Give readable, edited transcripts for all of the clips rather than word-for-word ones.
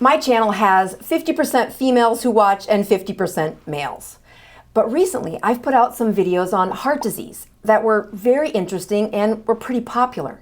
My channel has 50% females who watch and 50% males. But recently, I've put out some videos on heart disease that were very interesting and were pretty popular.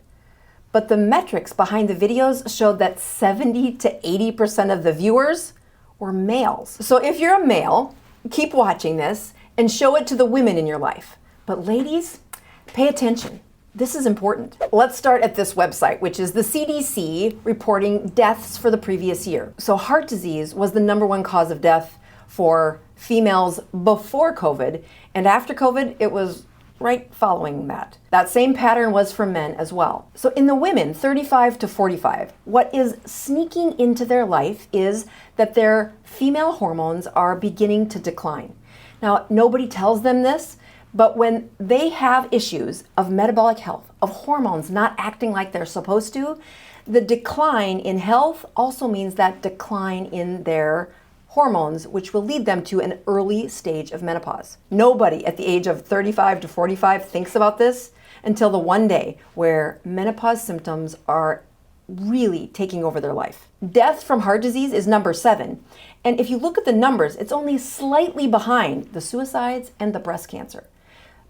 But the metrics behind the videos showed that 70 to 80% of the viewers were males. So if you're a male, keep watching this and show it to the women in your life. But ladies, pay attention. This is important. Let's start at this website, which is the CDC reporting deaths for the previous year. So heart disease was the #1 cause of death for females before COVID, and after COVID, it was right following that. That same pattern was for men as well. So in the women, 35 to 45, what is sneaking into their life is that their female hormones are beginning to decline. Now, nobody tells them this, but when they have issues of metabolic health, of hormones not acting like they're supposed to, the decline in health also means that decline in their hormones, which will lead them to an early stage of menopause. Nobody at the age of 35 to 45 thinks about this until the one day where menopause symptoms are really taking over their life. Death from heart disease is number 7. And if you look at the numbers, it's only slightly behind the suicides and the breast cancer.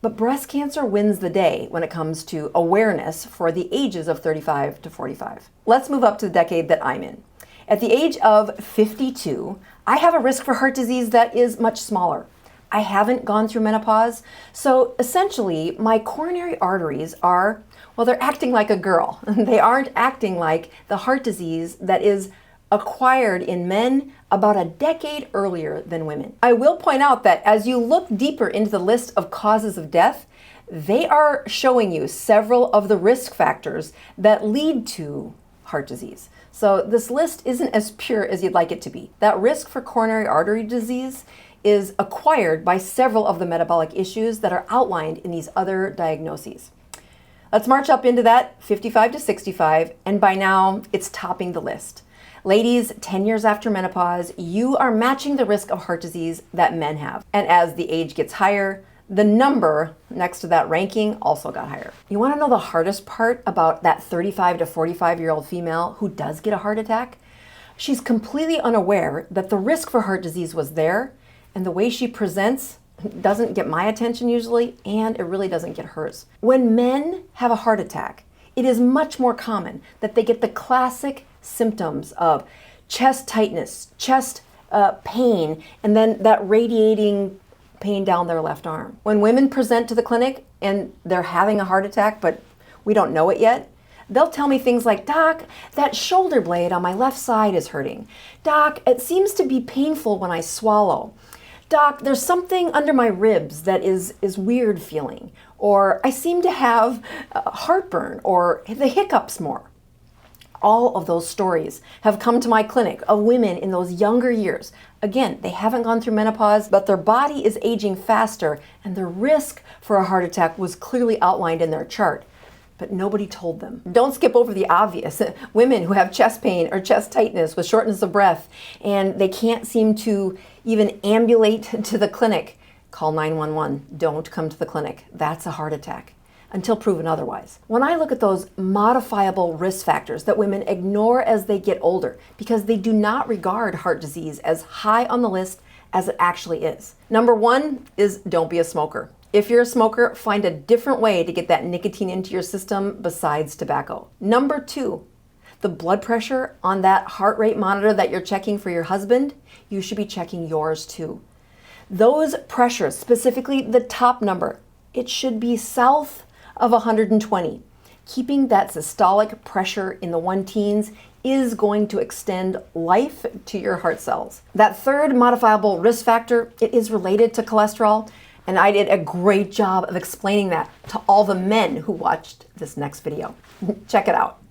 But breast cancer wins the day when it comes to awareness for the ages of 35 to 45. Let's move up to the decade that I'm in. At the age of 52, I have a risk for heart disease that is much smaller. I haven't gone through menopause, so essentially my coronary arteries are, well, they're acting like a girl. They aren't acting like the heart disease that is acquired in men about a decade earlier than women. I will point out that as you look deeper into the list of causes of death, they are showing you several of the risk factors that lead to heart disease. So this list isn't as pure as you'd like it to be. That risk for coronary artery disease is acquired by several of the metabolic issues that are outlined in these other diagnoses. Let's march up into that 55 to 65, and by now it's topping the list. Ladies, 10 years after menopause, you are matching the risk of heart disease that men have. And as the age gets higher, the number next to that ranking also got higher. You want to know the hardest part about that 35 to 45-year-old female who does get a heart attack? She's completely unaware that the risk for heart disease was there, and the way she presents doesn't get my attention usually, and it really doesn't get hers. When men have a heart attack, it is much more common that they get the classic symptoms of chest tightness, chest pain, and then that radiating pain down their left arm. When women present to the clinic and they're having a heart attack, but we don't know it yet, they'll tell me things like, "Doc, that shoulder blade on my left side is hurting. Doc, it seems to be painful when I swallow. Doc, there's something under my ribs that is weird feeling." Or, "I seem to have heartburn," or "the hiccups more." All of those stories have come to my clinic of women in those younger years. Again, they haven't gone through menopause, but their body is aging faster, and the risk for a heart attack was clearly outlined in their chart, but nobody told them. Don't skip over the obvious. Women who have chest pain or chest tightness with shortness of breath, and they can't seem to even ambulate to the clinic. Call 911. Don't come to the clinic. That's a heart attack, until proven otherwise. When I look at those modifiable risk factors that women ignore as they get older because they do not regard heart disease as high on the list as it actually is. Number 1 is don't be a smoker. If you're a smoker, find a different way to get that nicotine into your system besides tobacco. Number 2, the blood pressure on that heart rate monitor that you're checking for your husband, you should be checking yours too. Those pressures, specifically the top number, it should be south of 120. Keeping that systolic pressure in the 1 teens is going to extend life to your heart cells. That third modifiable risk factor, it is related to cholesterol, and I did a great job of explaining that to all the men who watched this next video. Check it out.